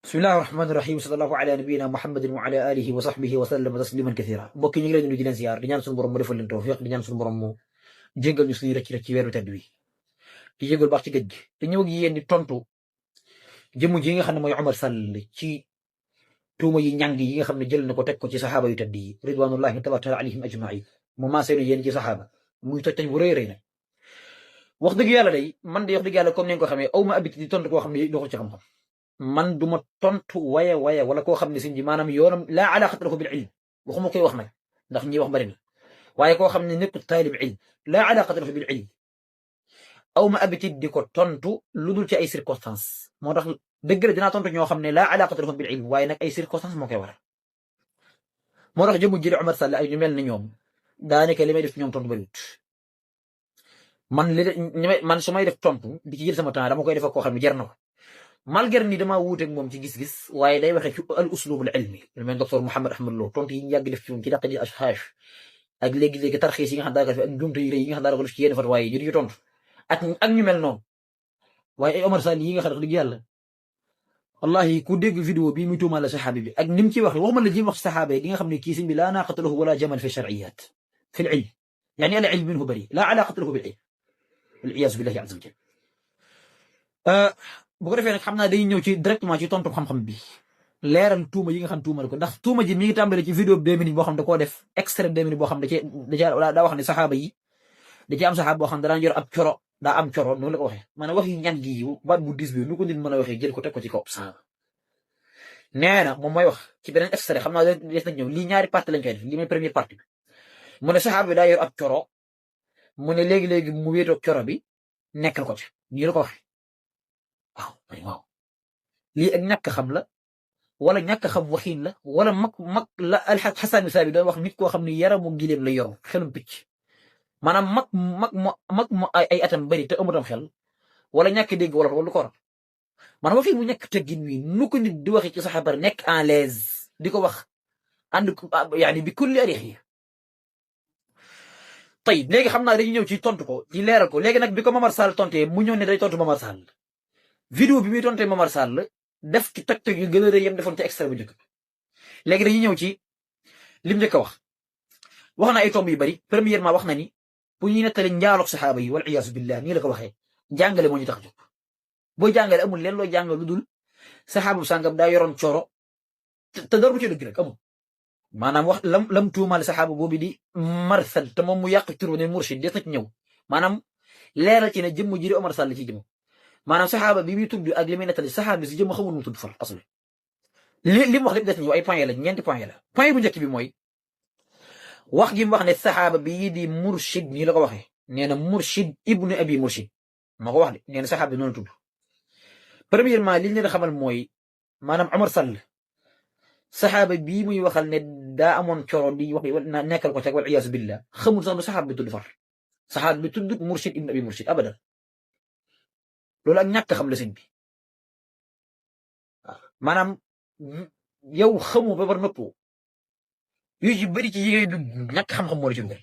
بسم الله الرحمن الرحيم صلى الله على نبينا محمد وعلى آله وصحبه وسلم تسليما كثيرا mbokk yi ñu ngi leen di leen ziar di ñaan suñu borom mu defal leen tawfiq di ñaan suñu borom mu jéggal ñu suñu rëcc rëcc ci weeru tedd wi di jéggal baax ci géej gi te ñëw ak yéen di tontu jëmm ji nga xam ne mooy Omar Sall ci tuuma yi ñàng yi nga xam ne jël na ko teg ko ci saxaaba yu tedd yi ridwanullahi tabaraka alayhim ajmain mu maaseenu yéen ci saxaaba muy toj tañ bu rëy rëy nag wax dëgg yàlla day man de wax dëgg yàlla comme ni nga ko xamee aw ma habitude di tontu koo xam ne doxul ci xam-xam man duma tontu waya wala koo xam ne sëñ bi maanaam yoonam laa alaqata lahu bil ilm waxuma koy wax nag ndax ñi wax bari na waaye koo xam ne nekkul taalib ilm laa alaqata lahu bil ilm aw ma habitude di ko tontu lu dul ci ay circonstances moo tax dëgg la dinaa tontu ñoo xam ne laa alaqata lahu bil ilm waaye nag ay circonstances moo koy waral moo tax jëmu jëli Omar Sall ay ñu mel ni ñoom daanaka li may def ñoom tontu bariwut man su may def tontu di ci jël sama temps dama koy def ak koo xam ne jar na ko malgré ni damaa wuuteeg moom ci gis-gis waaye day waxee ci al uslubul ilmi lu mel docteur Mouhamed Ahmad Lo tontu yi ñu yàgg def ci moom ci dàq ji ashxaash ak léegi-léegi tarxiis yi nga xam daanaka def ak njuumte yu rëy yi nga xam daanaka def ci yenn fatwa yi ñu di tontu ak ñu mel noonu waaye ay Omar Sall yi nga xam ne dëgg yàlla wallahi ku dégg vidéo bi muy tuumaal la saxaabi bi ak ni mu ci wax waxuma la ji wax saxaaba yi di nga xam ne kii sëñ bi laa naaqata lahu wala jamal fi shar'iyat fi al ilm yani al ilm minhu bari laa alaqata lahu bil ilm wal iyaazu billahi azza wa jal bu ko defee nag xam naa day ñëw ci directement ci tontu xam-xam bi leeral tuuma yi nga xam tuumal ko ndax tuuma ji mi ngi tàmbale ci vidéo 2 minutes boo xam da koo def extrait 2 minutes boo xam daa wax ne saxaaba yi da ci am saxaaba boo xam daan yor ab coro daa am coro noonu la ko waxee maanaam wax yu ñàng yi baat bu dis bi nu ko nit mën a waxee jël ko teg ko ci kaw saxaaba nee na moom mooy wax ci beneen extrait xam naa des na ñëw lii ñaari partie lañ koy def lii mooy première partie bi mu ne saxaaba bi daa yor ab coro mu ne léegi-léegi mu wéetoo coro bi nekkal ko ci nii la ko waxee waaw lii ak ñàkk xam la wala ñàkk xam waxiin la wala mag la alxasan bi saabi doon wax nit koo xam ne yaramu gileem la yor xelum picc maanaam mag ay atam bari te amutam xel wala ñàkk dégg wala lu ko waral maanaam waxiin mu ñàkk teggin wi nu ko nit di waxee ci saxaaba nekk en l'aise di ko wax ànd yaani bi kulli arix yi tayib léegi xam naa dañuy ñëw ci tontu ko ci leeral ko léegi nag bi ko Momar Sall tontee mu ñëw ne day tontu Momar Sall vidéo bi muy tontee Momar Sall def ci toj-toj yu gën a rëy yam defoon ci extrait bu njëkk léegi dañuy ñëw ci lim njëkk a wax na ay tomb yu bari premièrement wax na ni bu ñuy nettali njaaloog saxaaba yi wal iyaasu billah nii la ko waxee jàngale moo ñu tax a jóg boo jàngale amul leen loo jàngal lu dul saxaabu sàngam daa yoroon coro te dara bu ci dëgg rek amul maanaam wax lam tuumaale saxaaba boobu di Marsad te moom mu yàq tur ne murshid des na ci ñëw maanaam leeral ci ne jëmm ji di Omar Sall ci jëmm maanaam saxaaba bi muy tudd ak li muy nettali saxaaba bi si jëmm xamul mu tudd far asli li mu wax lépp des nañu ay point la ñeenti point la point bu njëkk bi mooy wax gi mu wax ne saxaaba bi di murshid nii la ko waxee nee na murshid ibnu abi murshid moo ko wax de nee na saxaaba bi noonu tudd premièrement li ñu leen xamal mooy maanaam Omar Sall saxaaba bii muy waxal ne daa amoon coro di wax nekkal ko teg wal iyaasu billah xamul sax lu saxaaba bi tudd far saxaaba bi tudd murshid ibnu abi murshid abadan loolu ak ñàkk xam la sëñ bi maanaam yow xamu ba bar noppoo yu ci bëri ci yi ngay dugg ñàkk xam-xam moo la ci dugal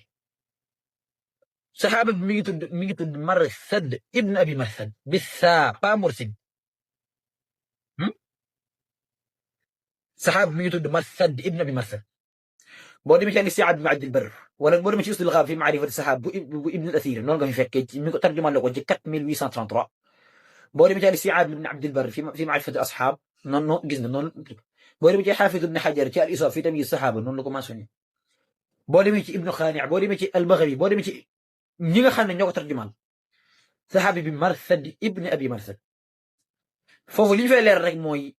saxaaba bi mi ngi tudd Marsad ibn abi Marsad bisa pas mursid saxaaba bi mi ngi tudd Marsad ibn abi Marsad boo demee ci al-Isti'aab bi Abdul Barr wala boo demee ci Usul al-Ghaab fi ma'rifati saxaaba bu Ibn al-Athir noonu nga fi fekkee mi ko tarjumaan la ko ci 4833 boo demee ci al-Isti'aab ibn Abdul Barr fi ma'rifati asxaab noonu gis nga noonu boo demee ci Xaafid ibn Xajar ci al-Isaab fi tamyiz saxaaba noonu la ko mentionné boo demee ci Ibnu Xaani' boo demee ci al-Baghawi boo demee ci ñi nga xam ne ñoo ko tarjumaan saxaabi bi Marsad ibn abi Marsad foofu li ñu fay leer rek mooy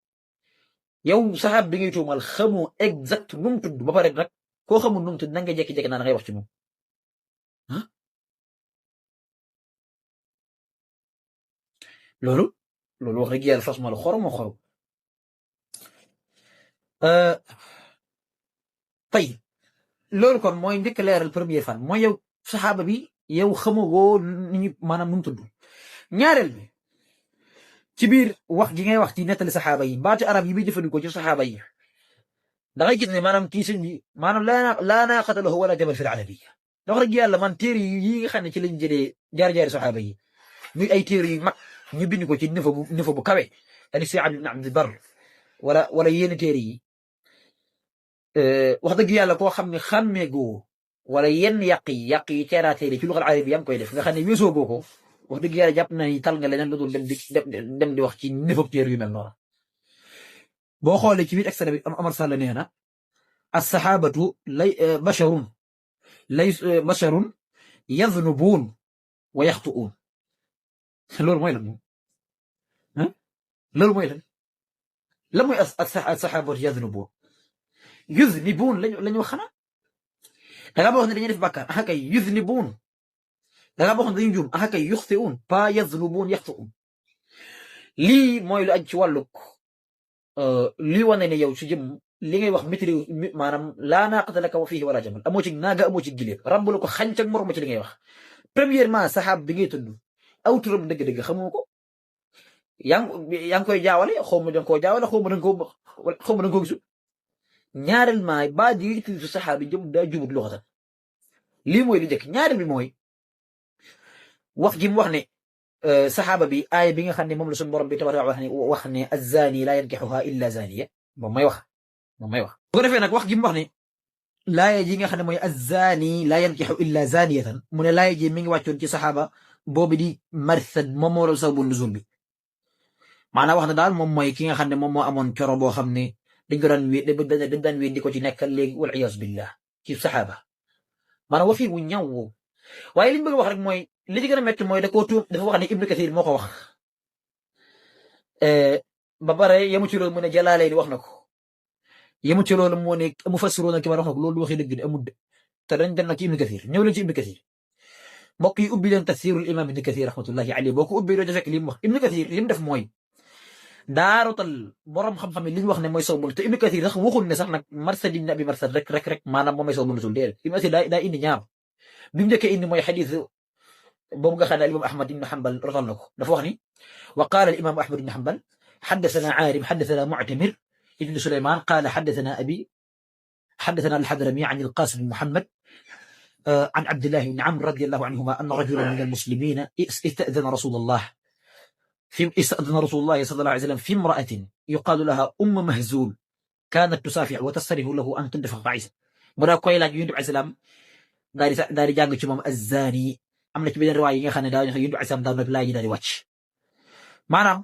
yow saxaab bi ngay tuumal xamoo exact nu mu tudd ba pare nag koo xamul nu mu tudd na nga jékki-jékki naan ngay wax ci moom loolu wax dëgg yàlla fas ma la xorom tey loolu kon mooy njëkk leeral première fan mooy yow saxaaba bi yow xamagoo ni maanaam nu mu tudd ñaareel bi ci biir wax gi ngay wax ci nettali saxaaba yi baati arab yi muy jëfandikoo ci saxaaba yi da ngay gis ne maanaam kii sëñ bi maanaam laa naaqata lahu wala jabal fil arabiyya da wax dëgg yàlla man téere yi nga xam ne ci lañ jëlee jaar-jaari saxaaba yi muy ay téere yu mag ñu bind ko ci niveau bu kawe al-Isti'aab ibn Abdul Barr wala yenn téere yi wax dëgg yàlla koo xam ne xàmmeegoo wala yenn yàq yi teeraateeri ci luxal arabi yaa ngi koy def nga xam ne weesoo goo ko wax dëgg yàlla jàpp na ni tal nga leneen lu dul dem di wax ci nëfab téere yu mel noonu boo xoolee ci biir extrait bi Amar Sall nee na as-sahabatu basharun yadnubuun wa yaxtuun loolu mooy lan moom loolu mooy lan mooy as-sahabatu yudnibuun lañu wax xanaa dangaa ba wax ne dañuy def bàkkaar axa kay yudnibuun dangaa ba wax ne dañuy juum axa kay yuxtiuun pas yadnubuun yaxtuun lii mooy lu aj ci wàllug lii wane ne yow ci jëm li ngay wax maîtrise maanaam laa naaqata laka wa fiihi wala jamal amoo ci naaga amoo ci gileem rabbu la ko xànc ak morom ci li ngay wax premièrement saxaab bi ngay tudd aw turam dëgg-dëgg xamoo ko yaa ngi koy jaawale xaw ma danga koo jaawale xaw ma danga koo gisul ñaareel ba di utilisé saxaaba yi jëm daa jubut loxatan lii mooy li njëkk ñaareel bi mooy wax ji mu wax ne saxaaba bi aaya bi nga xam ne moom la suñu borom bi tabaaraka wax ne az-zaani laa yankixuhaa illa zaaniya moom may wax bu ko defee nag wax ji mu wax ne laaya ji nga xam ne mooy az-zaani laa yankixu illa zaaniyatan mu ne laaya ji mi ngi wàccoon ci saxaaba boobu di Marsad moom moo doon sababu nuzul bi maanaam wax na daal moom mooy ki nga xam ne moom moo amoon coro boo xam ne dañ ko daan wéy di ko ci nekkal léegi wal iyaazu billah ci saxaaba maanaam waxi wu ñaw woo waaye li ñu bëgg a wax rek mooy li ci gën a métti mooy dafa wax ne Ibnu Kathir moo ko wax ba pare yemu ci loolu mu ne Jalaalayni wax na ko yemu ci loolu moo ne mufassiruuna ki ma wax na ko loolu waxi dëgg de amul de te dañ dem nag ci Ibnu Kathir ñëw leen ci Ibnu Kathir mbokk yi ubbi leen tafsirul imam Ibnu Kathir rahmatullahi alayhi boo ko ubbi doo fekk li mu wax Ibnu Kathir li mu def mooy daarutal borom xam-xam yi li ñu wax ne mooy sawbul te Ibnu Kathir sax waxul ne sax nag Marsad ibn Abi Marsad rek maanaam moom mooy sawbul nusul déedéet Ibnu Kathir daa indi ñaar bi mu njëkkee indi mooy xadis boobu nga xam ne imam Ahmad ibn Hanbal rotal na ko dafa wax ni wa qaala al imam Ahmad ibn Hanbal xaddathana Aarim xaddathana Muctamir ibn Suleymaan qaala xaddathana abi xaddathana al-Hadrami an al-Qaasim ibn Muhammad an Abdillah ibn Amr radiyallahu anhuma anna rajulan min al-muslimina ista'dana Rasulullah صلى الله عليه وسلم في امرأة يقال لها مهزول كانت تسافع وتصرف له أن تندفع بعيسى مدا koy laaj Yonent bi alayhi salaam daal di jàng ci moom az-zaani am na ci beneen riwaaya yi nga xam ne Yonent bi alayhi salaam daal na laaj daal di wàcc maanaam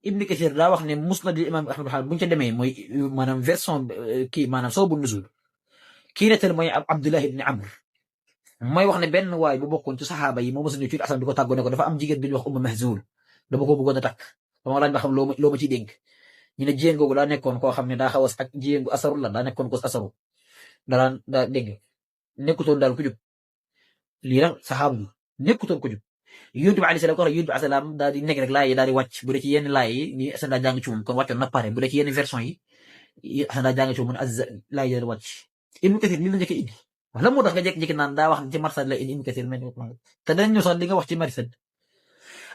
Ibn Kathir daa wax ne musnad imam Ahmad bu ñu ca demee mooy maanaam version kii maanaam sababu nuzul kii nettal mooy Abdullah ibn Amr mooy wax ne benn waay bu bokkoon ci saxaaba yi moo mos a ñëw ci asam di ko tàggoo ne ko dafa am jigéen bi ñu wax Mahzul dama ko bëggoon a takk dama laaj ba xam loo ma ciy dénk ñu ne jigéen googu daa nekkoon koo xam ne daa xaw a ak jigéen gu asarul la daa nekkoon ko asaru daa dégg nekkutoon daal ku jub lii nag saxaaba bi nekkutoon ku jub Yonent bi alayhi salaam ko wax Yonent bi alayhi salaam daal di nekk rek laay yi daal di wàcc bu dee ci yenn laay yi ni asan daa jàng ci moom kon wàccoon na pare bu dee ci yenn version yi asan daa jàng ci moom laay yi daal di wàcc Ibnu Kathir lii la njëkk indi wala moo tax nga jékki-jékki naan daa wax ci Marsad la indi Ibnu Kathir mel te dañ ñëw sax li nga wax ci Marsad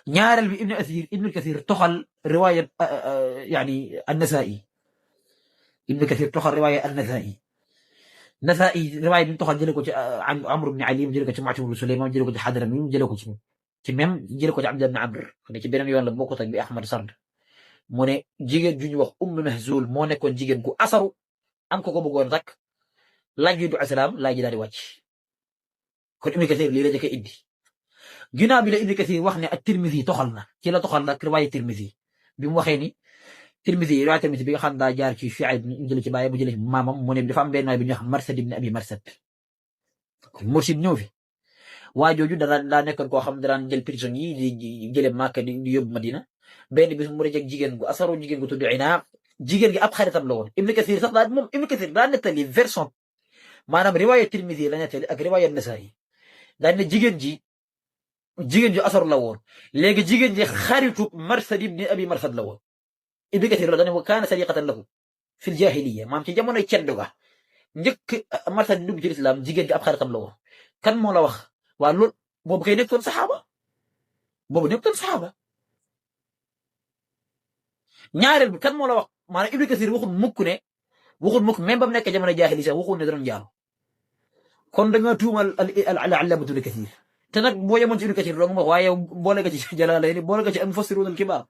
ñaareel bi Ibnu Kathir toxal riwaaya yani an-Nasaa'i Ibnu Kathir toxal riwaaya an-Nasaa'i riwaaya bi mu toxal jëlee ko ci Amr ibn Ali jëlee ko ci Mu'tamir ibn Sulaymaan jëlee ko ci Hadrami jëlee ko ci même jëlee ko ci Abdullah ibn Amr ne ci beneen yoon la bokkut ak bi Ahmad Sard mu ne jigéen ju ñu wax Mahzul moo nekkoon jigéen gu asaru am ko bëggoon rek laaj Yonent bi asalaam laaj ji daal di wàcc kon Ibnu Kathir lii la njëkk a indi ginnaaw bi la Ibnu Kathir wax ne at-Tirmidhi toxal na ci la toxal nag riwaaya Tirmidhi bi mu waxee ni riwaaya Tirmidhi bi nga xam daa jaar ci Shuayb mu jëlee ci baay mu jëlee ci maamam mu ne dafa am benn waay bi ñuy wax Marsad ibn Abi Marsad Mursid ñëw fi waa jooju daa nekkoon koo xam daan jël prison yi di jëlee Makka di yóbbu Madina benn bis mu rëcc ak jigéen gu asaru jigéen gu tudd Inaab jigéen gi ab xaritam la woon Ibnu Kathir sax daal moom Ibnu Kathir daa nettali version maanaam riwaaya Tirmidhi la nettali ak riwaaya Nasaa'i daal ne jigéen ju asaru la woon léegi jigéen ji xaritu Marsad ibn Abi Marsad la woon Ibnu Kathir la dañ ne kaana sadiqatan lahu fil jaahiliyya maam ci jamonoy ceddo ga njëkk Marsad dugg ci lislaam jigéen ji ab xaritam la woon kan moo la wax waa loolu boobu kay nekkoon saxaaba ñaareel bi kan moo la wax maanaam Ibnu Kathir waxul mukk même ba mu nekk jamono jaahili sax waxul ne da doon jaaro kon da nga tuumal al-allaamatu Ibnu Kathir te nag boo yemoon ci Ibnu Kathir dong wax waaye boole nga ci Jalaalayni boole nga ci al-mufassiruun al-kibaar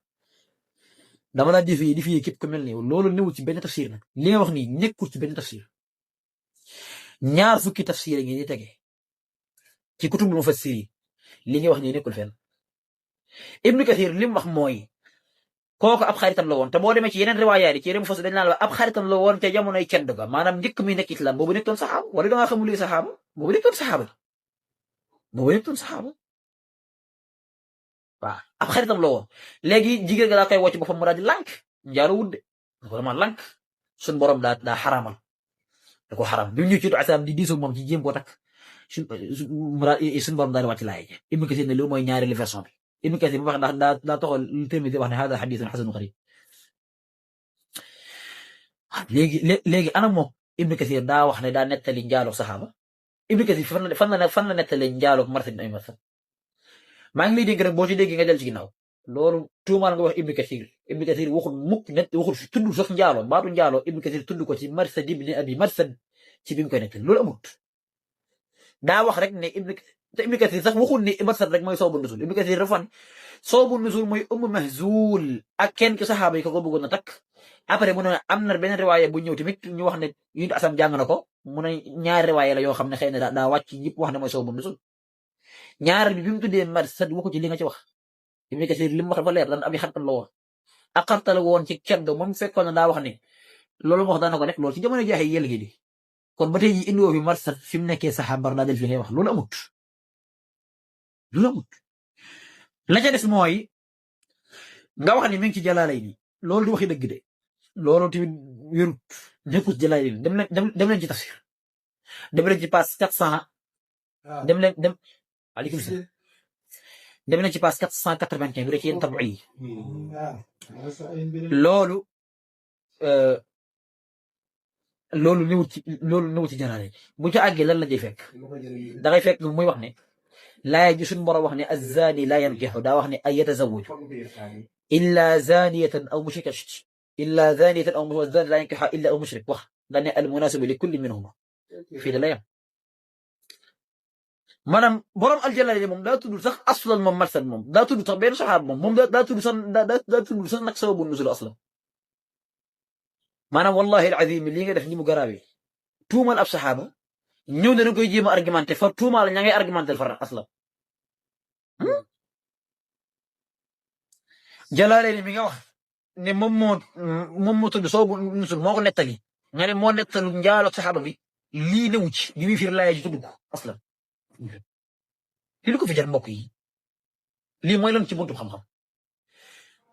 dama la di fi képp ku mel ni loolu newul ci benn tafsir nag li nga wax nii nekkul ci benn tafsir ñaar fukki tafsir ngi ni tege ci kutubul mufassiri li nga wax nii nekkul fenn Ibnu Kathir li mu wax mooy kooku ab xaritam la woon te boo demee ci yeneen riwaayaat yi ci yeneen mufassir dañ naan la ab xaritam la woon te jamonoy cedd ga maanaam njëkk mi nekk islam boobu nekkoon saxaaba wala dangaa xamul luy saxaaba boobu nekkoon saxaaba waaw ab xaritam la woon léegi jigéen ga daa koy wocc boppam mu daal di lànk njaaro wudde vraiment lànk suñ borom daa xaramal da ko xaram bi mu ñëw ci asalaam di diisoo moom ci jéem koo takk suñ borom daal di wàcc laay Ibnu Kathir ne loolu mooy ñaareelu version bi Ibnu Kathir bu wax ndax daa toxal lu Tirmidi wax ne hada xadiisun xasanun xariib léegi ana moom Ibnu Kathir daa wax ne daa nettali njaaloog saxaaba Ibnu Kathir fan la nettali njaaloog Marsad ibn Marsad maa ngi lay dégg rek boo ci dégg nga del ci ginnaaw loolu tuumaal nga wax Ibnu Kathir waxul mukk waxul fi tudd sax njaaloo baatu njaaloo Ibnu Kathir tudd ko ci Marsad ibn Abi Marsad ci bi mu koy nettali loolu amut daa wax rek ne Ibnu Kathir sax waxul ni Marsad rek mooy soobu nusul Ibnu Kathir dafa ne soobu nusul mooy Mahzul ak kenn ci saxaaba yi ko bëggoon a takk après mu ne am na beneen riwaaya bu ñëw tamit ñu wax ne Yonent asam jàng na ko mu ne ñaari riwaaya la yoo xam ne xëy na daa wàcc ñëpp wax ne mooy soobu nusul ñaar bi mu tuddee Marsad waxu ci li nga ci wax Ibnu Kathir li mu wax dafa leer daan abi xaritam la woon ak xaritam la woon ci ceddo moom fekkoon na daa wax ne loolu mu wax daana ko nekk loolu ci jamono jaaxee yéel gi di kon ba tey ji indiwoo fi Marsad fi mu nekkee saxaabar daa del fi ngay wax loolu amut la ca des mooy nga wax ni mi ngi ci Jalaalayni loolu du waxi dëgg de loolu tamit wérut nekkul ci Jalaalayni dem leen ci tafsir dem leen ci page 400 dem aleykum salaam dem leen ci page 495 bi rek ci yéen tabu yi loolu newut ci Jalaalayni bu ci àggee lan la jay fekk da ngay fekk muy wax ne laaya ji suñ borom wax ne azzaani laa yankihu daa wax ne ay yatazawwaju illa zaaniyatan aw mushrikatan zaani laa yankihu illa aw mushrik wax daa ne al munaasibu li kulli minhuma fii da la yam maanaam borom Al-Jalaalayni moom daa tudd sax aslan moom Marsad moom daa tudd sax benn saxaaba moom daa tudd sax nag sababu nuzul aslan maanaam wallahi al-azim lii nga def ni mu garaawee tuumal ab saxaaba ñëw na koy jéem a argumenté far tuumaal ña ngay argumenté far aslan Jalaalayni mi nga wax ne moom moo tudd sababu nuzul moo ko nettali nga ne moo nettalu njaaloog saxaaba bi lii newu ci bi muy fir laaya ji tudd ko aslan lii lu ko fi jar mbokk yi lii mooy lan ci buntu xam-xam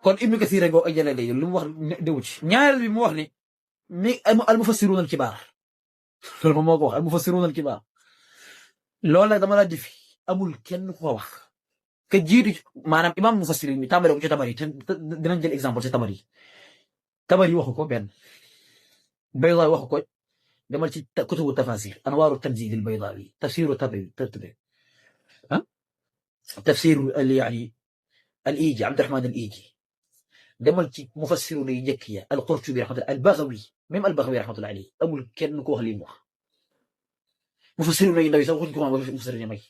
kon Ibnu Kathir rek ak Jalaalayni lu mu wax dewu ci ñaareel bi mu wax ne mi al mufassirun al kibaar loolu moom moo ko wax al mufassirun al kibaar loolu nag dama la difi amul kenn ku ko wax ka jiitu maanaam imam mufassirin bi tàmbale ko ci Tabari dinañ jël exemple ci Tabari waxu ko benn Baydawi waxu ko demal ci kutubu tafasir anwaaru tanzil al Baydawi tafsiru Tabari tafsiru al Iji Abdurahman al Iji demal ci mufassirun yi njëkk ya al Qurtubi rahmatullah al Baghawi même al Baghawi rahmatullah alayhi amul kenn ko wax li mu wax mufassirun yi ndaw yi sax waxuñ ko mufassirun yi mag yi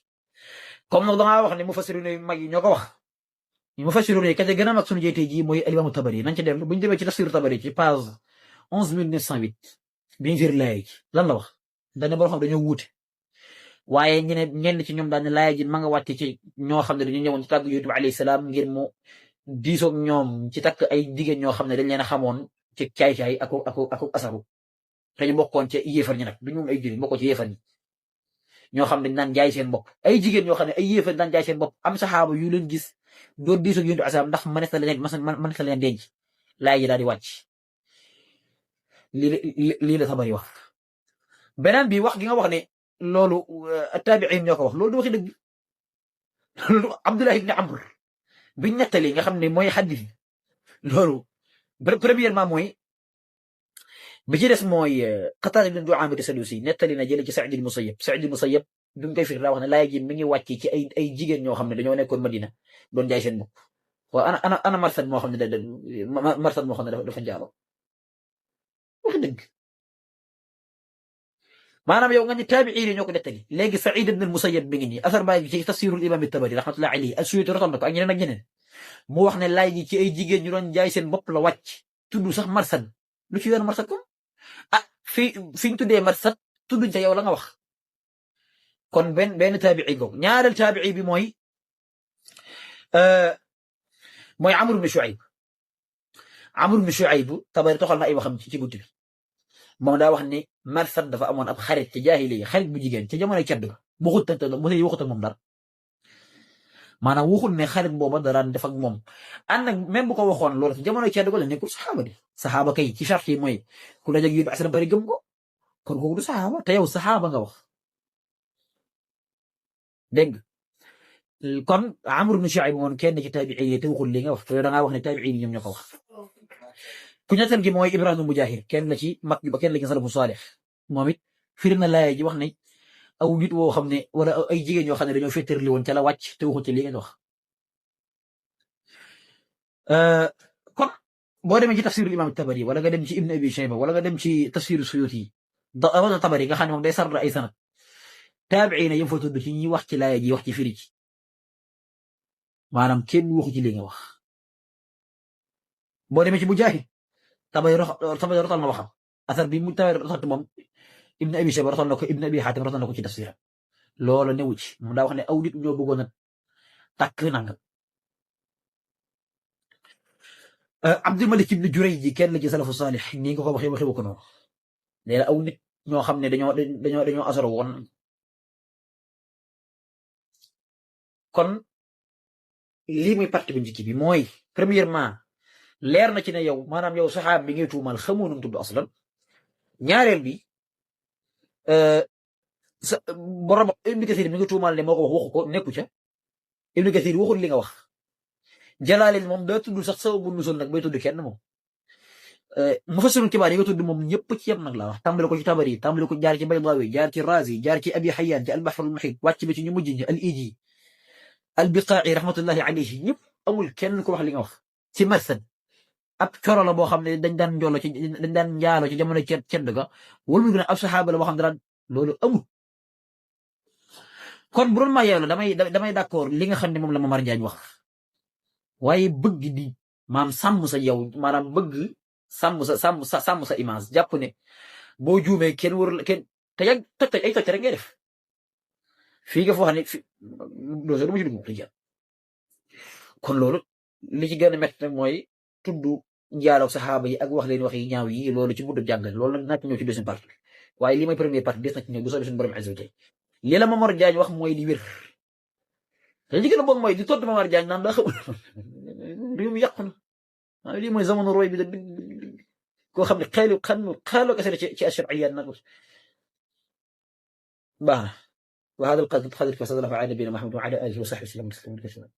comme nag dangaa wax ne mufassirun yi mag yi ñoo ko wax mufassirun yi ka ca gën a mag suñu jeytee ji mooy al imam Tabari nañ ci dem buñu demee ci tafsir Tabari ci page 11908 bi ñu firi laaya ji lan la wax dañ boo xam dañoo wuute waaye ñenn ci ñoom daal ne laaya ji ma nga wàcce ci ñoo xam ne dañu ñëwoon ci tàgg Yonent bi alayhi salaam ngir mu diisoog ñoom ci takk ay jigéen ñoo xam ne dañ leen a xamoon ci caay-caay ak asaru te ñu bokkoon ci yéefar ñi nag du ñu ay jullit bokkoon ci yéefar ñi ñoo xam ne dañ daan jaay seen bopp ay jigéen ñoo xam ne ay yéefar daan jaay seen bopp am saxaaba yu leen gis doon diisoog Yonent bi alayhi salaam ndax mënees na leen denc laaya ji daal di wàcc lii la Tabari wax beneen bi wax gi nga wax ne loolu taabiin ñoo ko wax loolu du waxi dëgg loolu Abdullah ibn Amr biñ nettali nga xam ne mooy xaddis loolu premièrement mooy bi ci des mooy Qataada ibn Du'aama as-Sadusi nettali na jële ci Saïd al-Musayyab bi mu koy firi daa wax ne laaya ji mi ngi wàcc ci ay jigéen ñoo xam ne dañoo nekkoon Madina doon jaay seen bopp waaw ana Marsad moo xam ne dafa njaaloo wax dëgg maanaam yow nga ni taabi'iin yi ñoo ko nettali léegi Saïd ibn al-Musayyab bi ngi nii asar baa ngi ci tafsirul imam at-Tabari rahmatullahi alayhi as-Suyuti rotal na ko ak ñeneen mu wax ne laay gi ci ay jigéen ñu doon jaay seen bopp la wàcc tudd sax marsad lu ci yoon marsad ko ah fi ñu tuddee marsad tudduñ ca yow la nga wax kon benn taabi'i googu ñaareel taabi'i bi mooy Amr ibn Shu'ayb. Amr ibn Shu'ayb Tabari toxal na ay waxam ci buntu bi moom daa wax ni marsad dafa amoon ab xarit ci jaahiliya xarit bu jigéen ci jamonoy ceddo mu waxut ak moom dara maanaam waxul ne xarit booba daraan def ak moom ànd nag même bu ko waxoon loolu ci jamonoy ceddo ko la nekkul saxaaba di saxaaba kay ci charte yi mooy ku la jag yu aslam bari gëm ko kon kooku du saxaaba te yow saxaaba nga wax dégg kon Amr ibn Shu'ayb moom kenn ci taabi'i yi te waxul li nga wax te da ngaa wax ne taabi'i yi ñoom ñoo ko wax ku ñettal gi mooy Ibrahim Mujahid kenn la ci mag ba kenn la ci salafu saalix moom it firi na laay ji wax ne aw nit woo xam ne wala ay jigéen yoo xam ne dañoo féetarli woon ca la wàcc te waxul ci li ngeen wax kon boo demee ci tafsirul imam Tabari wala nga dem ci Ibn Abi Shayba wala nga dem ci tafsiru Suyuti wala Tabari nga xam ne moom day sarra ay sanad taabi'i na yëm fa tudd ci ñi wax ci laay ji wax ci firi ci maanaam kenn waxu ci li nga wax boo demee ci Mujaahid Tabari rotal na waxam asar bi mu Tabari rotal moom Ibn Abi Shayba rotal na ko Ibn Abi Hatim rotal na ko ci tafsiram loola newu ci mu daa wax ne aw nit ñoo bëggoon a takk nangam Abdul Malik ibn Jurayj ji kenn la ci salafu saalix nii nga ko waxee ko noonu nee na aw nit ñoo xam ne dañoo asaro woon kon lii muy partie bu njëkk bi mooy premièrement leer na ci ne yow maanaam yow saxaab bi ngay tuumal xamoo nu mu tudd aslan ñaareel bi borom Ibnu Kathir mi nga tuumal ne moo ko waxu ko nekku ca Ibnu Kathir waxul li nga wax Jalaalin moom daa tudd sax sababu nuzuul nag bay tudd kenn moom mufassirun kibaar yi nga tudd moom ñëpp ci yem nag laa wax tàmbale ko ci Tabari tàmbale ko jaar ci Baydaawi jaar ci Raazi jaar ci Abi Hayyan ci al-Bahrul Muhiit wàcc ba ci ñu mujj ñi al-Iji al-Biqaa'i rahmatullahi alayhi ñëpp amul kenn ko wax li nga wax ci marsad ab coro la boo xam ne dañ daan njaalo ci jamono cedd ga wala mu gën a ab saxaaba la boo xam ne daan loolu amul kon bu doon maa yow la damay d'accord li nga xam ne moom la Momar Njaañ wax waaye bëgg di maam sàmm sa yow maanaam bëgg sàmm sa image jàpp ne boo juumee kenn warul kenn te yàgg toj ay toj rek ngay def fii nga foo xam ne doo sa du ma ci dugg kon loolu li ci gën a métti nag mooy tudd njaaloog saxaaba yi ak wax leen wax yi ñaaw yi loolu ci muddu jàngale loolu nag naa ci ñëw ci deuxième partie waaye lii mooy première partie des na ci ñëw bu soobee suñu borom azza wa jalla lii la Momar Njaañ wax mooy li wér te li gën a bon mooy di tontu Momar Njaañ naan daa xamul réew mi yàqu na lii mooy jamono roy bi da koo xam ne xeeloo kese la ci ashariyaat nag baax na wa hada al qadr bi sallallahu ala nabiyina Muhammad wa ala alihi wa sahbihi wa sallam